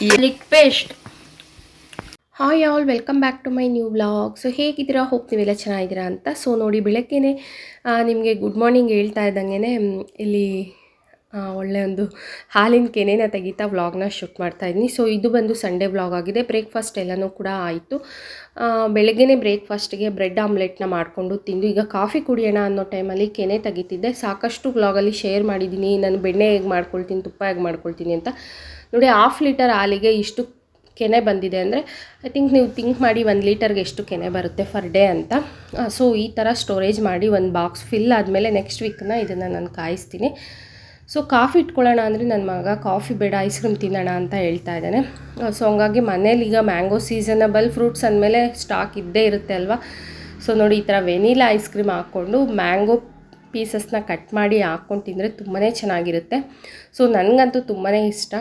ಲಿಕ್ paste. Hi all, welcome back to my new vlog. So ಹೇಗಿದ್ದೀರಾ? ಹೋಗ್ತೀವಿಲ್ಲ ಚೆನ್ನಾಗಿದ್ದೀರಾ ಅಂತ. ಸೊ ನೋಡಿ, ಬೆಳಗ್ಗೆನೇ ನಿಮಗೆ ಗುಡ್ ಮಾರ್ನಿಂಗ್ ಹೇಳ್ತಾ ಇದ್ದಂಗೆ ಇಲ್ಲಿ ಒಳ್ಳೆ ಒಂದು ಹಾಲಿನ ಕೆನೆನ ತೆಗಿತಾ ವ್ಲಾಗ್ನ ಶೂಟ್ ಮಾಡ್ತಾಯಿದ್ದೀನಿ. ಸೊ ಇದು ಬಂದು ಸಂಡೇ ವ್ಲಾಗ್ ಆಗಿದೆ. ಬ್ರೇಕ್ಫಾಸ್ಟ್ ಎಲ್ಲನೂ ಕೂಡ ಆಯಿತು. ಬೆಳಗ್ಗೆನೇ ಬ್ರೇಕ್ಫಾಸ್ಟ್ಗೆ ಬ್ರೆಡ್ ಆಮ್ಲೆಟ್ನ ಮಾಡಿಕೊಂಡು ತಿಂದು ಈಗ ಕಾಫಿ ಕುಡಿಯೋಣ ಅನ್ನೋ ಟೈಮಲ್ಲಿ ಕೆನೆ ತೆಗಿತಿದ್ದೆ. ಸಾಕಷ್ಟು ವ್ಲಾಗಲ್ಲಿ ಶೇರ್ ಮಾಡಿದ್ದೀನಿ, ನಾನು ಬೆಣ್ಣೆ ಹೇಗೆ ಮಾಡ್ಕೊಳ್ತೀನಿ, ತುಪ್ಪ ಹೇಗೆ ಮಾಡ್ಕೊಳ್ತೀನಿ ಅಂತ. ನೋಡಿ, 1/2 ಲೀಟರ್ ಹಾಲಿಗೆ ಇಷ್ಟು ಕೆನೆ ಬಂದಿದೆ ಅಂದರೆ ಐ ಥಿಂಕ್ ನೀವು ಥಿಂಕ್ ಮಾಡಿ 1 ಲೀಟರ್ಗೆ ಎಷ್ಟು ಕೆನೆ ಬರುತ್ತೆ ಫರ್ ಡೇ ಅಂತ. ಸೊ ಈ ಥರ ಸ್ಟೋರೇಜ್ ಮಾಡಿ ಒಂದು ಬಾಕ್ಸ್ ಫಿಲ್ ಆದಮೇಲೆ ನೆಕ್ಸ್ಟ್ ವೀಕ್ನ ಇದನ್ನು ನಾನು ಕಾಯಿಸ್ತೀನಿ. ಸೊ ಕಾಫಿ ಇಟ್ಕೊಳ್ಳೋಣ ಅಂದರೆ ನನ್ನ ಮಗ ಕಾಫಿ ಬೇಡ, ಐಸ್ ಕ್ರೀಮ್ ತಿನ್ನೋಣ ಅಂತ ಹೇಳ್ತಾ ಇದ್ದಾನೆ. ಸೊ ಹಂಗಾಗಿ ಮನೇಲಿ ಈಗ ಮ್ಯಾಂಗೋ ಸೀಸನಬಲ್ ಫ್ರೂಟ್ಸ್ ಅಂದಮೇಲೆ ಸ್ಟಾಕ್ ಇದ್ದೇ ಇರುತ್ತೆ ಅಲ್ವಾ. ಸೊ ನೋಡಿ, ಈ ಥರ ವೆನಿಲಾ ಐಸ್ ಕ್ರೀಮ್ ಹಾಕ್ಕೊಂಡು ಮ್ಯಾಂಗೋ ಪೀಸಸ್ನ ಕಟ್ ಮಾಡಿ ಹಾಕ್ಕೊಂಡು ತಿಂದರೆ ತುಂಬಾ ಚೆನ್ನಾಗಿರುತ್ತೆ. ಸೊ ನನಗಂತೂ ತುಂಬಾ ಇಷ್ಟ.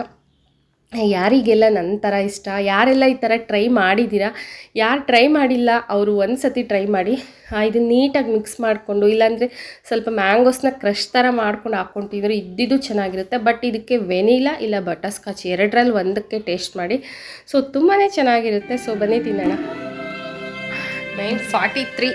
ಯಾರಿಗೆಲ್ಲ ನನ್ನ ಥರ ಇಷ್ಟ, ಯಾರೆಲ್ಲ ಈ ಥರ ಟ್ರೈ ಮಾಡಿದ್ದೀರಾ, ಯಾರು ಟ್ರೈ ಮಾಡಿಲ್ಲ ಅವರು ಒಂದು ಸತಿ ಟ್ರೈ ಮಾಡಿ. ಇದನ್ನು ನೀಟಾಗಿ ಮಿಕ್ಸ್ ಮಾಡಿಕೊಂಡು, ಇಲ್ಲಾಂದರೆ ಸ್ವಲ್ಪ ಮ್ಯಾಂಗೋಸ್ನ ಕ್ರಷ್ ಥರ ಮಾಡ್ಕೊಂಡು ಹಾಕ್ಕೊತಿದ್ರೆ ಇದ್ದಿದ್ದು ಚೆನ್ನಾಗಿರುತ್ತೆ. ಬಟ್ ಇದಕ್ಕೆ ವೆನಿಲಾ ಇಲ್ಲ ಬಟರ್ ಸ್ಕಾಚ್ ಎರಡರಲ್ಲಿ ಒಂದಕ್ಕೆ ಟೇಸ್ಟ್ ಮಾಡಿ. ಸೊ ತುಂಬಾ ಚೆನ್ನಾಗಿರುತ್ತೆ. ಸೊ ಬನ್ನಿ ತಿನ್ನೋಣ. 9:43.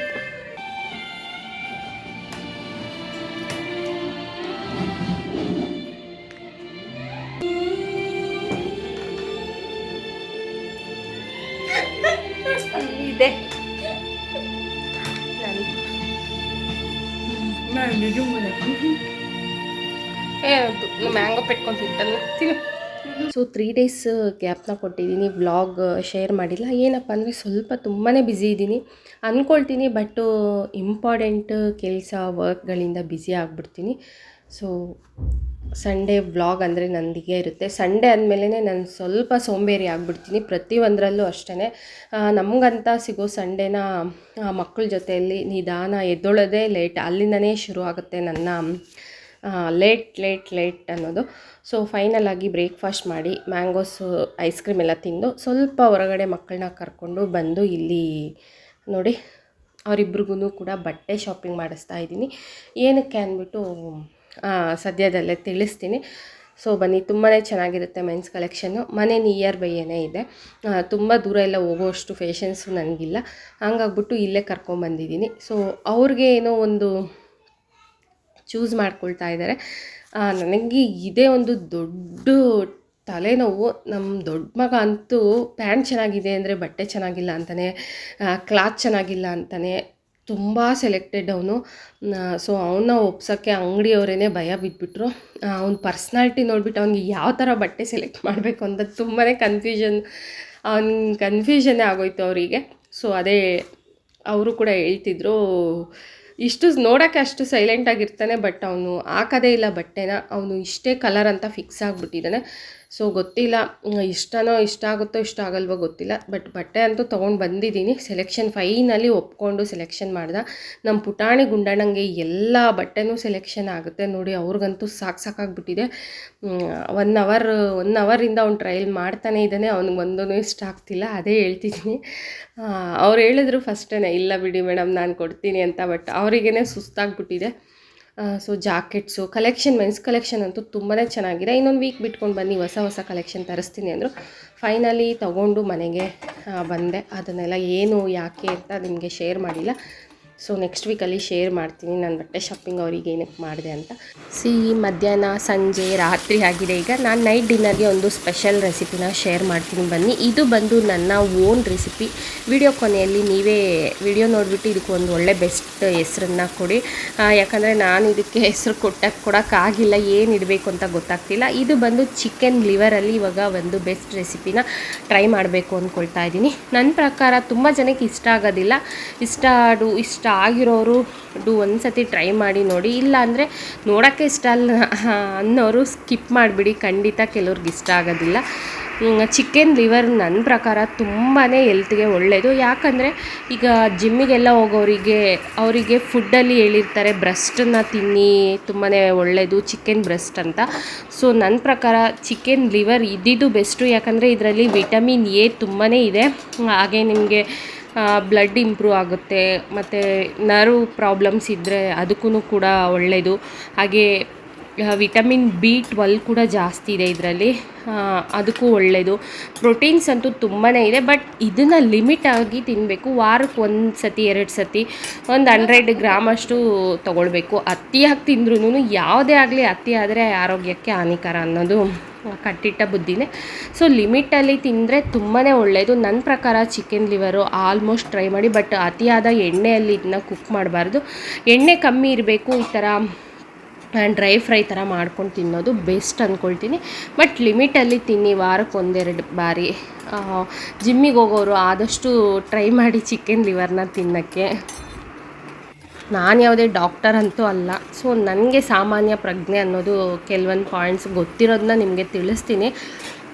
ಇದೆ ಮ್ಯಾಂಗೋ ಪೆಟ್ಕೊಂಡು ತಿಂತಾನೆ. ಸೊ 3 ಡೇಸ್ ಗ್ಯಾಪ್ನ ಕೊಟ್ಟಿದ್ದೀನಿ, ವ್ಲಾಗ್ ಶೇರ್ ಮಾಡಿಲ್ಲ. ಏನಪ್ಪ ಅಂದರೆ ಸ್ವಲ್ಪ ತುಂಬಾ ಬ್ಯುಸಿ ಇದ್ದೀನಿ ಅಂದ್ಕೊಳ್ತೀನಿ. ಬಟ್ಟು ಇಂಪಾರ್ಟೆಂಟ್ ಕೆಲಸ ವರ್ಕ್ಗಳಿಂದ ಬ್ಯುಸಿ ಆಗಿಬಿಡ್ತೀನಿ. ಸೊ ಸಂಡೇ ವ್ಲಾಗ್ ಅಂದರೆ ನಂದಿಗೆ ಇರುತ್ತೆ. ಸಂಡೇ ಅಂದಮೇಲೆ ನಾನು ಸ್ವಲ್ಪ ಸೋಂಬೇರಿ ಆಗಿಬಿಡ್ತೀನಿ ಪ್ರತಿಯೊಂದರಲ್ಲೂ ಅಷ್ಟೇ. ನಮಗಂತ ಸಿಗೋ ಸಂಡೇನ ಮಕ್ಕಳ ಜೊತೆಯಲ್ಲಿ ನಿಧಾನ ಎದ್ದೊಳೋದೇ ಲೇಟ್, ಅಲ್ಲಿಂದನೇ ಶುರು ಆಗುತ್ತೆ ನನ್ನ ಲೇಟ್ ಅನ್ನೋದು. ಸೊ ಫೈನಲ್ ಆಗಿ ಬ್ರೇಕ್ಫಾಸ್ಟ್ ಮಾಡಿ ಮ್ಯಾಂಗೋಸು ಐಸ್ ಕ್ರೀಮ್ ಎಲ್ಲ ತಿಂದು ಸ್ವಲ್ಪ ಹೊರಗಡೆ ಮಕ್ಕಳನ್ನ ಕರ್ಕೊಂಡು ಬಂದು ಇಲ್ಲಿ ನೋಡಿ ಅವರಿಬ್ರಿಗೂ ಕೂಡ ಬಟ್ಟೆ ಶಾಪಿಂಗ್ ಮಾಡಿಸ್ತಾ ಇದ್ದೀನಿ. ಏನಕ್ಕೆ ಅಂದ್ಬಿಟ್ಟು ಸದ್ಯದಲ್ಲೇ ತಿಳಿಸ್ತೀನಿ. ಸೊ ಬನ್ನಿ, ತುಂಬಾ ಚೆನ್ನಾಗಿರುತ್ತೆ ಮೆನ್ಸ್ ಕಲೆಕ್ಷನ್ನು. ಮನೆ ನಿಯರ್ ಬೈಯೇ ಇದೆ, ತುಂಬ ದೂರ ಎಲ್ಲ ಹೋಗೋಷ್ಟು ಫೇಷನ್ಸು ನನಗಿಲ್ಲ. ಹಂಗಾಗ್ಬಿಟ್ಟು ಇಲ್ಲೇ ಕರ್ಕೊಂಬಂದಿದ್ದೀನಿ. ಸೊ ಅವ್ರಿಗೆ ಏನೋ ಒಂದು ಚೂಸ್ ಮಾಡ್ಕೊಳ್ತಾ ಇದ್ದಾರೆ. ನನಗೆ ಇದೇ ಒಂದು ದೊಡ್ಡ ತಲೆನೋವು. ನಮ್ಮ ದೊಡ್ಡ ಮಗ ಅಂತೂ ಪ್ಯಾಂಟ್ ಚೆನ್ನಾಗಿದೆ ಅಂದರೆ ಬಟ್ಟೆ ಚೆನ್ನಾಗಿಲ್ಲ ಅಂತಾನೆ, ಕ್ಲಾತ್ ಚೆನ್ನಾಗಿಲ್ಲ ಅಂತಾನೆ, ತುಂಬ ಸೆಲೆಕ್ಟೆಡ್ ಅವನು. ಸೊ ಅವನ್ನ ಒಪ್ಸೋಕ್ಕೆ ಅಂಗಡಿಯವರೇ ಭಯ ಬಿದ್ದುಬಿಟ್ರು. ಅವ್ನ ಪರ್ಸ್ನಾಲಿಟಿ ನೋಡಿಬಿಟ್ಟು ಅವ್ನಿಗೆ ಯಾವ ಥರ ಬಟ್ಟೆ ಸೆಲೆಕ್ಟ್ ಮಾಡಬೇಕು ಅಂತ ತುಂಬಾ ಕನ್ಫ್ಯೂಷನ್ನೇ ಆಗೋಯ್ತು ಅವರಿಗೆ. ಸೊ ಅದೇ ಅವರು ಕೂಡ ಹೇಳ್ತಿದ್ರು, ಇಷ್ಟು ನೋಡೋಕ್ಕೆ ಅಷ್ಟು ಸೈಲೆಂಟಾಗಿರ್ತಾನೆ, ಬಟ್ ಅವನು ಹಾಕೋದೇ ಇಲ್ಲ ಬಟ್ಟೆನ. ಅವನು ಇಷ್ಟೇ ಕಲರ್ ಅಂತ ಫಿಕ್ಸ್ ಆಗಿಬಿಟ್ಟಿದ್ದಾನೆ. ಸೊ ಗೊತ್ತಿಲ್ಲ, ಇಷ್ಟ ಆಗುತ್ತೋ ಇಷ್ಟ ಆಗಲ್ವೋ ಗೊತ್ತಿಲ್ಲ. ಬಟ್ ಬಟ್ಟೆ ಅಂತೂ ತೊಗೊಂಡು ಬಂದಿದ್ದೀನಿ. ಸೆಲೆಕ್ಷನ್ ಫೈನಲಿ ಒಪ್ಕೊಂಡು ಸೆಲೆಕ್ಷನ್ ಮಾಡ್ದೆ. ನಮ್ಮ ಪುಟಾಣಿ ಗುಂಡಣ್ಣಂಗೆ ಎಲ್ಲ ಬಟ್ಟೆನೂ ಸೆಲೆಕ್ಷನ್ ಆಗುತ್ತೆ ನೋಡಿ. ಅವ್ರಿಗಂತೂ ಸಾಕಾಗಿಬಿಟ್ಟಿದೆ. 1 ಅವರಿಂದ ಅವ್ನು ಟ್ರಯಲ್ ಮಾಡ್ತಾನೆ ಇದ್ದಾನೆ. ಅವ್ನಿಗೆ ಒಂದೂ ಇಷ್ಟ ಆಗ್ತಿಲ್ಲ. ಅದೇ ಹೇಳ್ತಿದ್ದೀನಿ. ಅವ್ರು ಹೇಳಿದ್ರು ಫಸ್ಟೇ, ಇಲ್ಲ ಬಿಡಿ ಮೇಡಮ್ ನಾನು ಕೊಡ್ತೀನಿ ಅಂತ. ಬಟ್ ಅವರಿಗೇ ಸುಸ್ತಾಗ್ಬಿಟ್ಟಿದೆ. So jackets collection, men's collection ಅಂತೂ ತುಂಬಾ ಚೆನ್ನಾಗಿದೆ. ಇನ್ನೊಂದು ವೀಕ್ ಬಿಟ್ಕೊಂಡು ಬನ್ನಿ, ಹೊಸ ಕಲೆಕ್ಷನ್ ತರಿಸ್ತೀನಿ ಅಂದರು. ಫೈನಲಿ ತೊಗೊಂಡು ಮನೆಗೆ ಬಂದೆ. ಅದನ್ನೆಲ್ಲ ಏನು ಯಾಕೆ ಅಂತ ನಿಮಗೆ ಶೇರ್ ಮಾಡಿಲ್ಲ. ಸೊ ನೆಕ್ಸ್ಟ್ ವೀಕಲ್ಲಿ ಶೇರ್ ಮಾಡ್ತೀನಿ ನಾನು ಬಟ್ಟೆ ಶಾಪಿಂಗ್ ಅವ್ರಿಗೆ ಏನಕ್ಕೆ ಮಾಡಿದೆ ಅಂತ. ಮಧ್ಯಾಹ್ನ, ಸಂಜೆ, ರಾತ್ರಿ ಆಗಿದೆ. ಈಗ ನಾನು ನೈಟ್ ಡಿನ್ನರ್ಗೆ ಒಂದು ಸ್ಪೆಷಲ್ ರೆಸಿಪಿನ ಶೇರ್ ಮಾಡ್ತೀನಿ ಬನ್ನಿ. ಇದು ಬಂದು ನನ್ನ ಓನ್ ರೆಸಿಪಿ. ವಿಡಿಯೋ ಕೊನೆಯಲ್ಲಿ ನೀವೇ ವಿಡಿಯೋ ನೋಡಿಬಿಟ್ಟು ಇದಕ್ಕೆ ಒಂದು ಒಳ್ಳೆ ಬೆಸ್ಟ್ ಹೆಸರನ್ನು ಕೊಡಿ. ಯಾಕಂದರೆ ನಾನು ಇದಕ್ಕೆ ಹೆಸರು ಕೊಡೋಕ್ಕಾಗಿಲ್ಲ, ಏನು ಇಡಬೇಕು ಅಂತ ಗೊತ್ತಾಗ್ತಿಲ್ಲ. ಇದು ಬಂದು ಚಿಕನ್ ಲಿವರಲ್ಲಿ ಇವಾಗ ಒಂದು ಬೆಸ್ಟ್ ರೆಸಿಪಿನ ಟ್ರೈ ಮಾಡಬೇಕು ಅಂದ್ಕೊಳ್ತಾ ಇದ್ದೀನಿ. ನನ್ನ ಪ್ರಕಾರ ತುಂಬ ಜನಕ್ಕೆ ಇಷ್ಟ ಆಗೋದಿಲ್ಲ. ಇಷ್ಟ ಆಗಿರೋರು ಒಂದು ಸತಿ ಟ್ರೈ ಮಾಡಿ ನೋಡಿ. ಇಲ್ಲ ಅಂದರೆ ನೋಡೋಕ್ಕೆ ಇಷ್ಟ ಅಲ್ಲ ಅನ್ನೋರು ಸ್ಕಿಪ್ ಮಾಡಿಬಿಡಿ. ಖಂಡಿತ ಕೆಲವ್ರಿಗೆ ಇಷ್ಟ ಆಗೋದಿಲ್ಲ. ಚಿಕನ್ ಲಿವರ್ ನನ್ನ ಪ್ರಕಾರ ತುಂಬಾ ಹೆಲ್ತ್ಗೆ ಒಳ್ಳೆಯದು. ಯಾಕಂದರೆ ಈಗ ಜಿಮ್ಮಿಗೆಲ್ಲ ಅವರಿಗೆ ಫುಡ್ಡಲ್ಲಿ ಹೇಳಿರ್ತಾರೆ ಬ್ರೆಸ್ಟನ್ನು ತಿನ್ನಿ, ತುಂಬಾ ಒಳ್ಳೆಯದು ಚಿಕನ್ ಬ್ರೆಸ್ಟ್ ಅಂತ. ಸೊ ನನ್ನ ಪ್ರಕಾರ ಚಿಕನ್ ಲಿವರ್ ಇದ್ದಿದ್ದು ಬೆಸ್ಟು. ಯಾಕಂದರೆ ಇದರಲ್ಲಿ ವಿಟಮಿನ್ ಎ ತುಂಬಾ ಇದೆ. ಹಾಗೆ ನಿಮಗೆ ಬ್ಲಡ್ ಇಂಪ್ರೂವ್ ಆಗುತ್ತೆ. ಮತ್ತು ನರ್ವ್ ಪ್ರಾಬ್ಲಮ್ಸ್ ಇದ್ದರೆ ಅದಕ್ಕೂ ಕೂಡ ಒಳ್ಳೆಯದು. ಹಾಗೆ ವಿಟಮಿನ್ B12 ಕೂಡ ಜಾಸ್ತಿ ಇದೆ ಇದರಲ್ಲಿ, ಅದಕ್ಕೂ ಒಳ್ಳೆಯದು. ಪ್ರೋಟೀನ್ಸ್ ಅಂತೂ ತುಂಬಾ ಇದೆ, ಬಟ್ ಇದನ್ನು ಲಿಮಿಟಾಗಿ ತಿನ್ನಬೇಕು. ವಾರಕ್ಕೆ 1 ಸತಿ 2 ಸತಿ ಒಂದು 100 ಗ್ರಾಮ್ ಅಷ್ಟು ತೊಗೊಳ್ಬೇಕು. ಅತಿಯಾಗಿ ತಿಂದ್ರೂ ಯಾವುದೇ ಆಗಲಿ ಅತಿ ಆದರೆ ಆರೋಗ್ಯಕ್ಕೆ ಹಾನಿಕರ ಅನ್ನೋದು ಕಟ್ಟಿಟ್ಟ ಬುದ್ಧಿನೇ. ಸೊ ಲಿಮಿಟಲ್ಲಿ ತಿಂದರೆ ತುಂಬಾ ಒಳ್ಳೆಯದು. ನನ್ನ ಪ್ರಕಾರ ಚಿಕನ್ ಲಿವರು ಆಲ್ಮೋಸ್ಟ್ ಟ್ರೈ ಮಾಡಿ, ಬಟ್ ಅತಿಯಾದ ಎಣ್ಣೆಯಲ್ಲಿ ಇದನ್ನ ಕುಕ್ ಮಾಡಬಾರ್ದು. ಎಣ್ಣೆ ಕಮ್ಮಿ ಇರಬೇಕು. ಈ ಥರ ಡ್ರೈ ಫ್ರೈ ಥರ ಮಾಡ್ಕೊಂಡು ತಿನ್ನೋದು ಬೆಸ್ಟ್ ಅಂದ್ಕೊಳ್ತೀನಿ. ಬಟ್ ಲಿಮಿಟಲ್ಲಿ ತಿನ್ನಿ, ವಾರಕ್ಕೆ 1-2 ಬಾರಿ. ಜಿಮ್ಮಿಗೆ ಹೋಗೋರು ಆದಷ್ಟು ಟ್ರೈ ಮಾಡಿ ಚಿಕನ್ ಲಿವರ್ನ ತಿನ್ನೋಕ್ಕೆ. ನಾನು ಯಾವುದೇ ಡಾಕ್ಟರ್ ಅಂತೂ ಅಲ್ಲ, ಸೊ ನನಗೆ ಸಾಮಾನ್ಯ ಪ್ರಜ್ಞೆ ಅನ್ನೋದು ಕೆಲವೊಂದು ಪಾಯಿಂಟ್ಸ್ ಗೊತ್ತಿರೋದನ್ನ ನಿಮಗೆ ತಿಳಿಸ್ತೀನಿ.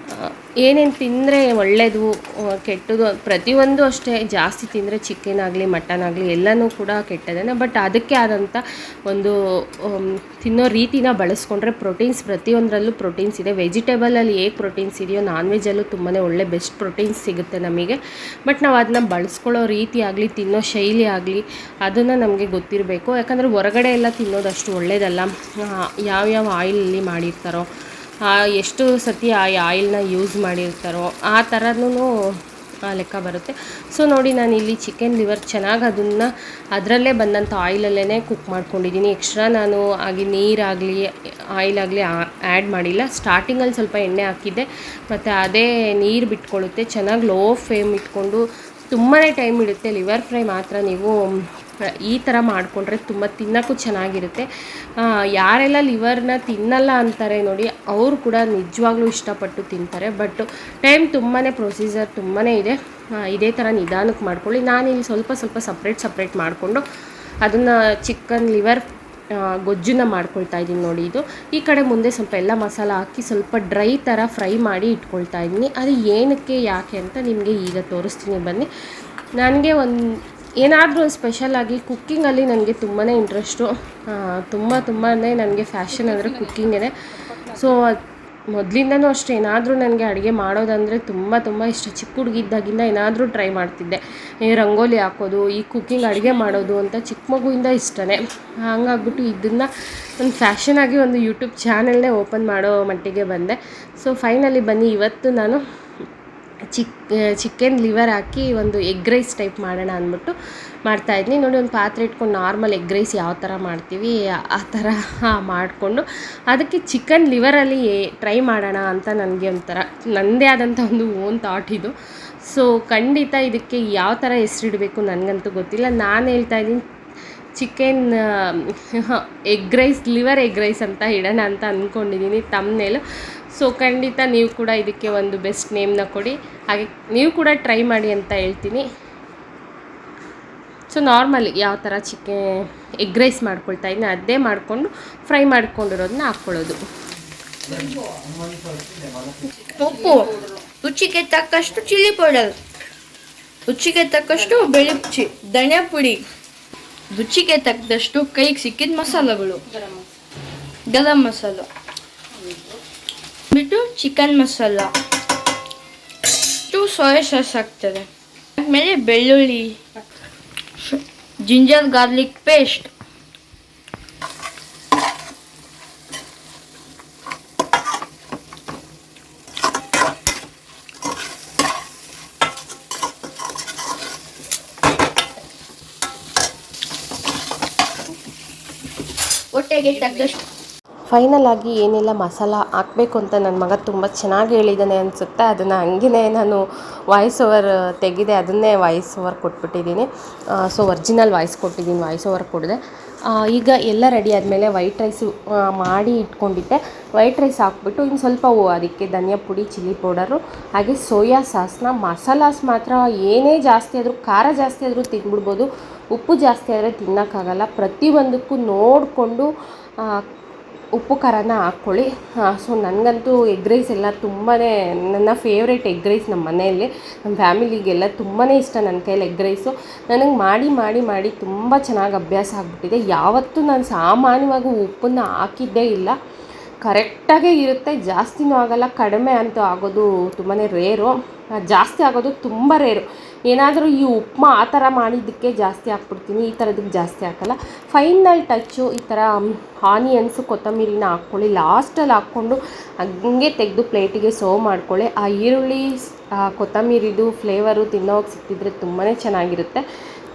ಏನೇನು ತಿಂದರೆ ಒಳ್ಳೆಯದು ಕೆಟ್ಟದು ಪ್ರತಿಯೊಂದು ಅಷ್ಟೇ. ಜಾಸ್ತಿ ತಿಂದರೆ ಚಿಕನ್ ಆಗಲಿ ಮಟನ್ ಆಗಲಿ ಎಲ್ಲನೂ ಕೂಡ ಕೆಟ್ಟದೇನೆ, ಬಟ್ ಅದಕ್ಕೆ ಆದಂಥ ಒಂದು ತಿನ್ನೋ ರೀತಿನ ಬಳಸ್ಕೊಂಡ್ರೆ ಪ್ರೋಟೀನ್ಸ್ ಪ್ರತಿಯೊಂದರಲ್ಲೂ ಪ್ರೋಟೀನ್ಸ್ ಇದೆ. ವೆಜಿಟೇಬಲಲ್ಲಿ ಹೇಗೆ ಪ್ರೋಟೀನ್ಸ್ ಇದೆಯೋ ನಾನ್ ವೆಜ್ಜಲ್ಲೂ ತುಂಬಾ ಒಳ್ಳೆ ಬೆಸ್ಟ್ ಪ್ರೋಟೀನ್ಸ್ ಸಿಗುತ್ತೆ ನಮಗೆ. ಬಟ್ ನಾವು ಅದನ್ನ ಬಳಸ್ಕೊಳ್ಳೋ ರೀತಿ ಆಗಲಿ ತಿನ್ನೋ ಶೈಲಿ ಆಗಲಿ ಅದನ್ನು ನಮಗೆ ಗೊತ್ತಿರಬೇಕು. ಯಾಕಂದರೆ ಹೊರಗಡೆ ಎಲ್ಲ ತಿನ್ನೋದಷ್ಟು ಒಳ್ಳೆಯದಲ್ಲ. ಯಾವ್ಯಾವ ಆಯಿಲಲ್ಲಿ ಮಾಡಿರ್ತಾರೋ, ಎಷ್ಟು ಸತಿ ಆ ಆಯಿಲ್ನ ಯೂಸ್ ಮಾಡಿರ್ತಾರೋ ಆ ಥರನೂ ಲೆಕ್ಕ ಬರುತ್ತೆ. ಸೊ ನೋಡಿ, ನಾನು ಇಲ್ಲಿ ಚಿಕನ್ ಲಿವರ್ ಚೆನ್ನಾಗಿ ಅದನ್ನು ಅದರಲ್ಲೇ ಬಂದಂಥ ಆಯಿಲಲ್ಲೇ ಕುಕ್ ಮಾಡ್ಕೊಂಡಿದ್ದೀನಿ. ಎಕ್ಸ್ಟ್ರಾ ನಾನು ನೀರಾಗಲಿ ಆಯಿಲಾಗಲಿ ಆ್ಯಡ್ ಮಾಡಿಲ್ಲ. ಸ್ಟಾರ್ಟಿಂಗಲ್ಲಿ ಸ್ವಲ್ಪ ಎಣ್ಣೆ ಹಾಕಿದ್ದೆ, ಮತ್ತು ಅದೇ ನೀರು ಬಿಟ್ಕೊಳ್ಳುತ್ತೆ. ಚೆನ್ನಾಗಿ ಲೋ ಫ್ಲೇಮ್ ಇಟ್ಕೊಂಡು ತುಂಬಾ ಟೈಮ್ ಇಡುತ್ತೆ. ಲಿವರ್ ಫ್ರೈ ಮಾತ್ರ ನೀವು ಈ ಥರ ಮಾಡಿಕೊಂಡ್ರೆ ತುಂಬ ತಿನ್ನೋಕ್ಕೂ ಚೆನ್ನಾಗಿರುತ್ತೆ. ಯಾರೆಲ್ಲ ಲಿವರ್ನ ತಿನ್ನಲ್ಲ ಅಂತಾರೆ ನೋಡಿ, ಅವರು ಕೂಡ ನಿಜವಾಗ್ಲೂ ಇಷ್ಟಪಟ್ಟು ತಿಂತಾರೆ. ಬಟ್ ಟೈಮ್ ತುಂಬಾ ಪ್ರೊಸೀಜರ್ ತುಂಬಾ ಇದೆ. ಇದೇ ಥರ ನಿಧಾನಕ್ಕೆ ಮಾಡ್ಕೊಳ್ಳಿ. ನಾನಿಲ್ಲಿ ಸ್ವಲ್ಪ ಸಪ್ರೇಟ್ ಮಾಡಿಕೊಂಡು ಅದನ್ನು ಚಿಕನ್ ಲಿವರ್ ಗೊಜ್ಜನ್ನ ಮಾಡ್ಕೊಳ್ತಾ ಇದ್ದೀನಿ ನೋಡಿ. ಇದು ಈ ಕಡೆ ಮುಂದೆ ಸ್ವಲ್ಪ ಎಲ್ಲ ಮಸಾಲ ಹಾಕಿ ಸ್ವಲ್ಪ ಡ್ರೈ ಥರ ಫ್ರೈ ಮಾಡಿ ಇಟ್ಕೊಳ್ತಾ ಇದ್ದೀನಿ. ಅದು ಏನಕ್ಕೆ ಯಾಕೆ ಅಂತ ನಿಮಗೆ ಈಗ ತೋರಿಸ್ತೀನಿ ಬನ್ನಿ. ನನಗೆ ಏನಾದರೂ ಸ್ಪೆಷಲಾಗಿ ಕುಕ್ಕಿಂಗಲ್ಲಿ ನನಗೆ ತುಂಬಾ ಇಂಟ್ರೆಸ್ಟು. ತುಂಬಾ ನನಗೆ ಫ್ಯಾಷನ್ ಅಂದರೆ ಕುಕ್ಕಿಂಗೇ. ಸೊ ಮೊದಲಿಂದನೂ ಅಷ್ಟೇ, ಏನಾದರೂ ನನಗೆ ಅಡುಗೆ ಮಾಡೋದಂದರೆ ತುಂಬ ಇಷ್ಟ. ಚಿಕ್ಕ ಹುಡುಗಿದ್ದಾಗಿಂದ ಏನಾದರೂ ಟ್ರೈ ಮಾಡ್ತಿದ್ದೆ. ರಂಗೋಲಿ ಹಾಕೋದು, ಈ ಕುಕ್ಕಿಂಗ್ ಅಡುಗೆ ಮಾಡೋದು ಅಂತ ಚಿಕ್ಕ ಮಗುವಿಂದ ಇಷ್ಟನೇ. ಹಂಗಾಗ್ಬಿಟ್ಟು ಇದನ್ನು ಒಂದು ಫ್ಯಾಷನಾಗಿ ಒಂದು ಯೂಟ್ಯೂಬ್ ಚಾನಲ್ನೇ ಓಪನ್ ಮಾಡೋ ಮಟ್ಟಿಗೆ ಬಂದೆ. ಸೊ ಫೈನಲಿ ಬನ್ನಿ, ಇವತ್ತು ನಾನು ಚಿಕನ್ ಲಿವರ್ ಹಾಕಿ ಒಂದು ಎಗ್ ರೈಸ್ ಟೈಪ್ ಮಾಡೋಣ ಅಂದ್ಬಿಟ್ಟು ಮಾಡ್ತಾಯಿದ್ದೀನಿ ನೋಡಿ. ಒಂದು ಪಾತ್ರೆ ಇಟ್ಕೊಂಡು ನಾರ್ಮಲ್ ಎಗ್ ರೈಸ್ ಯಾವ ಥರ ಮಾಡ್ತೀವಿ ಆ ಥರ ಮಾಡಿಕೊಂಡು ಅದಕ್ಕೆ ಚಿಕನ್ ಲಿವರಲ್ಲಿ ಟ್ರೈ ಮಾಡೋಣ ಅಂತ ನನಗೆ ಒಂಥರ ನನ್ನದೇ ಆದಂಥ ಒಂದು ಓನ್ ಥಾಟ್ ಇದು. ಸೊ ಖಂಡಿತ ಇದಕ್ಕೆ ಯಾವ ಥರ ಹೆಸರಿಡಬೇಕು ನನಗಂತೂ ಗೊತ್ತಿಲ್ಲ. ನಾನು ಹೇಳ್ತಾಯಿದ್ದೀನಿ ಚಿಕನ್ ಲಿವರ್ ಎಗ್ ರೈಸ್ ಅಂತ ಇಡೋಣ ಅಂತ ಅಂದ್ಕೊಂಡಿದ್ದೀನಿ ತಮ್ಮನೇಲು. ಸೊ ಖಂಡಿತ ನೀವು ಕೂಡ ಇದಕ್ಕೆ ಒಂದು ಬೆಸ್ಟ್ ನೇಮ್ನ ಕೊಡಿ, ಹಾಗೆ ನೀವು ಕೂಡ ಟ್ರೈ ಮಾಡಿ ಅಂತ ಹೇಳ್ತೀನಿ. ಸೊ ನಾರ್ಮಲಿ ಯಾವ ಥರ ಎಗ್ ರೈಸ್ ಮಾಡ್ಕೊಳ್ತಾ ಇದ್ದೀನಿ ಅದೇ ಮಾಡಿಕೊಂಡು ಫ್ರೈ ಮಾಡ್ಕೊಂಡಿರೋದನ್ನ ಹಾಕ್ಕೊಳ್ಳೋದು. ಉಪ್ಪು, ರುಚಿಗೆ ತಕ್ಕಷ್ಟು ಚಿಲ್ಲಿ ಪೌಡರ್, ರುಚಿಗೆ ತಕ್ಕಷ್ಟು ಬೆಳ್ಳುಳ್ಳಿ, ಧನಿಯಾ ಪುಡಿ, ರುಚಿಗೆ ತಕ್ಕದಷ್ಟು ಕೈಗೆ ಸಿಕ್ಕಿದ ಮಸಾಲೆಗಳು, ಗರಂ ಮಸಾಲ ಬಿಟ್ಟು ಚಿಕನ್ ಮಸಾಲ, ಸೋಯಾ ಸಾಸ್ ಹಾಕ್ತಾರೆ. ಆಮೇಲೆ ಬೆಳ್ಳುಳ್ಳಿ, ಜಿಂಜರ್ ಗಾರ್ಲಿಕ್ ಪೇಸ್ಟ್, ಹೊಟ್ಟೆಗೆ ತಕ್ಕದಷ್ಟು. ಫೈನಲ್ ಆಗಿ ಏನೆಲ್ಲ ಮಸಾಲ ಹಾಕಬೇಕು ಅಂತ ನನ್ನ ಮಗ ತುಂಬ ಚೆನ್ನಾಗಿ ಹೇಳಿದ್ದಾನೆ ಅನಿಸುತ್ತೆ. ಅದನ್ನು ಹಂಗೆ ನಾನು ವಾಯ್ಸ್ ಓವರ್ ತೆಗೆದೆ, ಅದನ್ನೇ ವಾಯ್ಸ್ ಓವರ್ ಕೊಟ್ಬಿಟ್ಟಿದ್ದೀನಿ. ಸೊ ಒರಿಜಿನಲ್ ವಾಯ್ಸ್ ಕೊಟ್ಟಿದ್ದೀನಿ, ವಾಯ್ಸ್ ಓವರ್ ಕೊಡಿದೆ. ಈಗ ಎಲ್ಲ ರೆಡಿ ಆದಮೇಲೆ ವೈಟ್ ರೈಸು ಮಾಡಿ ಇಟ್ಕೊಂಡಿದ್ದೆ. ವೈಟ್ ರೈಸ್ ಹಾಕ್ಬಿಟ್ಟು ಇನ್ನು ಸ್ವಲ್ಪ ಅದಕ್ಕೆ ಧನಿಯಾ ಪುಡಿ, ಚಿಲ್ಲಿ ಪೌಡರು, ಹಾಗೆ ಸೋಯಾ ಸಾಸ್ನ, ಮಸಾಲಾಸ್ ಮಾತ್ರ ಏನೇ ಜಾಸ್ತಿ ಆದರೂ, ಖಾರ ಜಾಸ್ತಿ ಆದರೂ ತಿಂದ್ಬಿಡ್ಬೋದು, ಉಪ್ಪು ಜಾಸ್ತಿ ಆದರೆ ತಿನ್ನೋಕ್ಕಾಗಲ್ಲ. ಪ್ರತಿಯೊಂದಕ್ಕೂ ನೋಡಿಕೊಂಡು ಉಪ್ಪು ಖಾರನ ಹಾಕ್ಕೊಳ್ಳಿ. ಸೊ ನನಗಂತೂ ಎಗ್ ರೈಸ್ ಎಲ್ಲ ತುಂಬಾ ನನ್ನ ಫೇವ್ರೇಟ್ ಎಗ್ ರೈಸ್. ನಮ್ಮ ಮನೆಯಲ್ಲಿ ನಮ್ಮ ಫ್ಯಾಮಿಲಿಗೆಲ್ಲ ತುಂಬಾ ಇಷ್ಟ ನನ್ನ ಕೈಯಲ್ಲಿ ಎಗ್ ರೈಸು. ನನಗೆ ಮಾಡಿ ತುಂಬ ಚೆನ್ನಾಗಿ ಅಭ್ಯಾಸ ಆಗಿಬಿಟ್ಟಿದೆ. ಯಾವತ್ತೂ ನಾನು ಸಾಮಾನ್ಯವಾಗಿ ಉಪ್ಪನ್ನು ಹಾಕಿದ್ದೇ ಇಲ್ಲ. ಕರೆಕ್ಟಾಗೇ ಇರುತ್ತೆ, ಜಾಸ್ತಿನೂ ಆಗೋಲ್ಲ, ಕಡಿಮೆ ಅಂತೂ ಆಗೋದು ತುಂಬಾ ರೇರು, ಜಾಸ್ತಿ ಆಗೋದು ತುಂಬ ರೇರು. ಏನಾದರೂ ಈ ಉಪ್ಮಾ ಆ ಥರ ಮಾಡಿದ್ದಕ್ಕೆ ಜಾಸ್ತಿ ಹಾಕ್ಬಿಡ್ತೀನಿ, ಈ ಥರದಕ್ಕೆ ಜಾಸ್ತಿ ಹಾಕಲ್ಲ. ಫೈನಲ್ ಟಚ್ಚು ಈ ಥರ ಆನಿಯನ್ಸು ಕೊತ್ತಂಬರಿನ ಹಾಕ್ಕೊಳ್ಳಿ, ಲಾಸ್ಟಲ್ಲಿ ಹಾಕ್ಕೊಂಡು ಹಂಗೆ ತೆಗೆದು ಪ್ಲೇಟಿಗೆ ಸರ್ವ್ ಮಾಡ್ಕೊಳ್ಳಿ. ಆ ಈರುಳ್ಳಿ ಕೊತ್ತಂಬರಿದು ಫ್ಲೇವರು ತಿನ್ನೋವಾಗ ಸಿಕ್ತಿದ್ರೆ ತುಂಬಾ ಚೆನ್ನಾಗಿರುತ್ತೆ.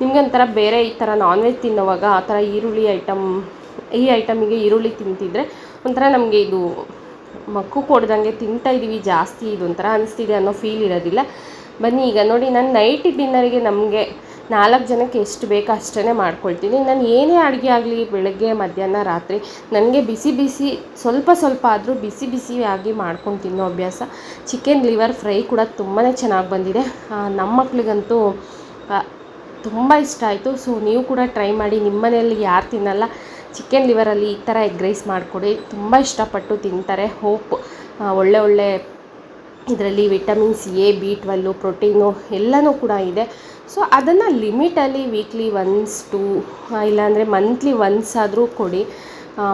ನಿಮಗೆ ಒಂಥರ ಬೇರೆ ಈ ಥರ ನಾನ್ ವೆಜ್ ತಿನ್ನೋವಾಗ ಆ ಥರ ಈರುಳ್ಳಿ ಈ ಐಟಮಿಗೆ ಈರುಳ್ಳಿ ತಿಂತಿದ್ರೆ ಒಂಥರ ನಮಗೆ ಇದು ಮಕ್ಕು ಕೊಡ್ದಂಗೆ ತಿಂತಾಯಿದ್ದೀವಿ ಜಾಸ್ತಿ, ಇದು ಒಂಥರ ಅನಿಸ್ತಿದೆ ಅನ್ನೋ ಫೀಲ್ ಇರೋದಿಲ್ಲ. ಬನ್ನಿ ಈಗ ನೋಡಿ, ನಾನು ನೈಟ್ ಡಿನ್ನರಿಗೆ ನಮಗೆ 4 ಜನಕ್ಕೆ ಎಷ್ಟು ಬೇಕೋ ಅಷ್ಟೇ ಮಾಡ್ಕೊಳ್ತೀನಿ. ನಾನು ಏನೇ ಅಡುಗೆ ಆಗಲಿ ಬೆಳಗ್ಗೆ ಮಧ್ಯಾಹ್ನ ರಾತ್ರಿ ನನಗೆ ಬಿಸಿ ಬಿಸಿ ಸ್ವಲ್ಪ ಆದರೂ ಬಿಸಿ ಬಿಸಿಯಾಗಿ ಮಾಡ್ಕೊಂಡು ತಿನ್ನೋ ಅಭ್ಯಾಸ. ಚಿಕನ್ ಲಿವರ್ ಫ್ರೈ ಕೂಡ ತುಂಬಾ ಚೆನ್ನಾಗಿ ಬಂದಿದೆ, ನಮ್ಮ ಮಕ್ಳಿಗಂತೂ ತುಂಬ ಇಷ್ಟ ಆಯಿತು. ಸೊ ನೀವು ಕೂಡ ಟ್ರೈ ಮಾಡಿ. ನಿಮ್ಮ ಮನೆಯಲ್ಲಿ ಯಾರು ತಿನ್ನಲ್ಲ ಚಿಕನ್ ಲಿವರಲ್ಲಿ ಈ ಥರ ಎಗ್ ರೈಸ್ ಮಾಡಿಕೊಡಿ, ತುಂಬ ಇಷ್ಟಪಟ್ಟು ತಿಂತಾರೆ. ಹೋಪ್ ಒಳ್ಳೆ ಇದರಲ್ಲಿ ವಿಟಮಿನ್ಸ್ A, B12 ಪ್ರೋಟೀನು ಎಲ್ಲನೂ ಕೂಡ ಇದೆ. ಸೊ ಅದನ್ನು ಲಿಮಿಟಲ್ಲಿ ವೀಕ್ಲಿ ಒನ್ಸ್ ಇಲ್ಲಾಂದರೆ ಮಂತ್ಲಿ ಒನ್ಸ್ ಆದರೂ ಕೊಡಿ,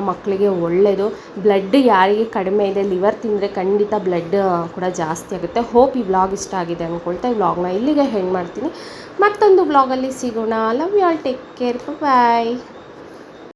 ಮಕ್ಕಳಿಗೆ ಒಳ್ಳೆಯದು. ಬ್ಲಡ್ ಯಾರಿಗೆ ಕಡಿಮೆ ಇದೆ, ಲಿವರ್ ತಿಂದರೆ ಖಂಡಿತ ಬ್ಲಡ್ ಕೂಡ ಜಾಸ್ತಿ ಆಗುತ್ತೆ. ಹೋಪ್ ಈ ವ್ಲಾಗ್ ಇಷ್ಟ ಆಗಿದೆ ಅಂದ್ಕೊಳ್ತಾ ಈ ವ್ಲಾಗ್ನ ಇಲ್ಲಿಗೆ ಹೆಂಗೆ ಮಾಡ್ತೀನಿ. ಮತ್ತೊಂದು ವ್ಲಾಗಲ್ಲಿ ಸಿಗೋಣ. Love you all, take care, bye.